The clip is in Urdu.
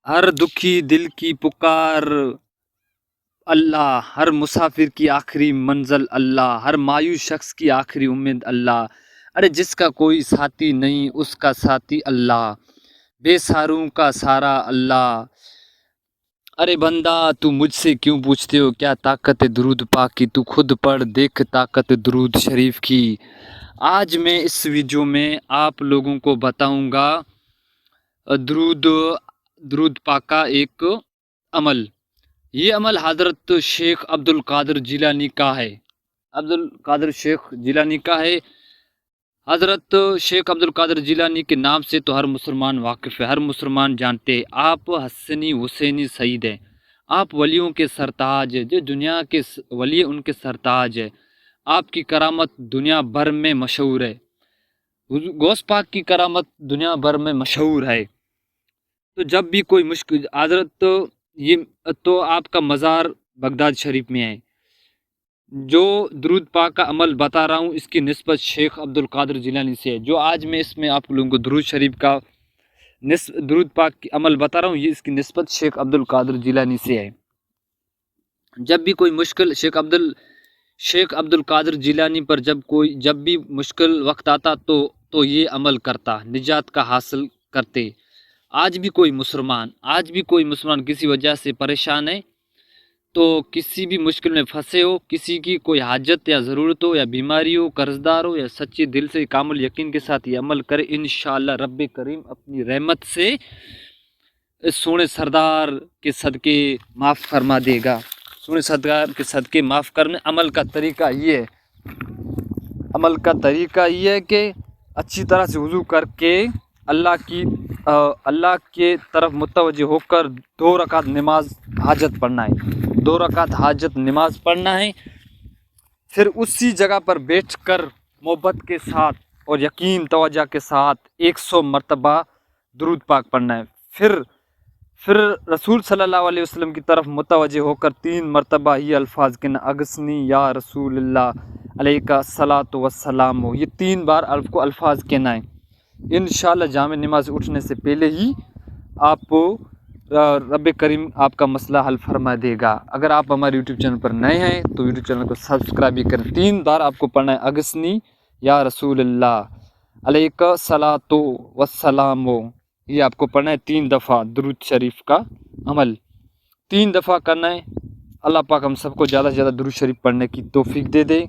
ہر دکھی دل کی پکار اللہ، ہر مسافر کی آخری منزل اللہ، ہر مایوس شخص کی آخری امید اللہ، ارے جس کا کوئی ساتھی نہیں اس کا ساتھی اللہ، بے سہاروں کا سہارا اللہ۔ ارے بندہ تو مجھ سے کیوں پوچھتے ہو کیا طاقت ہے درود پاک کی، تو خود پڑھ دیکھ طاقت درود شریف کی۔ آج میں اس ویڈیو میں آپ لوگوں کو بتاؤں گا درود پاک کا ایک عمل۔ یہ عمل حضرت شیخ عبد القادر جیلانی کا ہے۔ عبد القادر شیخ جیلانی کا ہے۔ حضرت شیخ عبد القادر جیلانی کے نام سے تو ہر مسلمان واقف ہے، ہر مسلمان جانتے ہیں۔ آپ حسنی حسینی سعید ہیں، آپ ولیوں کے سرتاج ہیں، جو دنیا کے ولی ان کے سرتاج ہے۔ آپ کی کرامت دنیا بھر میں مشہور ہے، غوث پاک کی کرامت دنیا بھر میں مشہور ہے۔ تو جب بھی کوئی مشکل حضرت تو آپ کا مزار بغداد شریف میں ہے۔ جو درود پاک کا عمل بتا رہا ہوں اس کی نسبت شیخ عبد القادر جیلانی سے ہے۔ جو آج میں اس میں آپ لوگوں کو درود شریف کا درود پاک کی عمل بتا رہا ہوں، یہ اس کی نسبت شیخ عبد القادر جیلانی سے ہے۔ جب بھی کوئی مشکل شیخ عبد القادر جیلانی پر جب بھی مشکل وقت آتا تو یہ عمل کرتا، نجات کا حاصل کرتے۔ آج بھی کوئی مسلمان کسی وجہ سے پریشان ہے تو کسی بھی مشکل میں پھنسے ہو، کسی کی کوئی حاجت یا ضرورت ہو یا بیماری ہو، قرض دار ہو، یا سچے دل سے کامل یقین کے ساتھ یہ عمل کرے، انشاءاللہ رب کریم اپنی رحمت سے اس سونے سردار کے صدقے معاف فرما دے گا۔ سونے سردار کے صدقے معاف کرنے عمل کا طریقہ یہ ہے کہ اچھی طرح سے وضو کر کے اللہ کے طرف متوجہ ہو کر 2 رکعت نماز حاجت پڑھنا ہے، 2 رکعت حاجت نماز پڑھنا ہے۔ پھر اسی جگہ پر بیٹھ کر محبت کے ساتھ اور یقین توجہ کے ساتھ 100 مرتبہ درود پاک پڑھنا ہے۔ پھر رسول صلی اللہ علیہ وسلم کی طرف متوجہ ہو کر 3 مرتبہ یہ الفاظ کہنا، اغثنی یا رسول اللہ علیک الصلاۃ والسلام۔ یہ 3 بار کو الفاظ کہنا ہے۔ انشاءاللہ جامع نماز اٹھنے سے پہلے ہی آپ رب کریم آپ کا مسئلہ حل فرما دے گا۔ اگر آپ ہمارے یوٹیوب چینل پر نئے ہیں تو یوٹیوب چینل کو سبسکرائب بھی کریں۔ 3 بار آپ کو پڑھنا ہے، اغثنی یا رسول اللہ علیک الصلاۃ والسلام۔ یہ آپ کو پڑھنا ہے 3 دفعہ درود شریف کا عمل 3 دفعہ کرنا ہے۔ اللہ پاک ہم سب کو زیادہ سے زیادہ درود شریف پڑھنے کی توفیق دے دے۔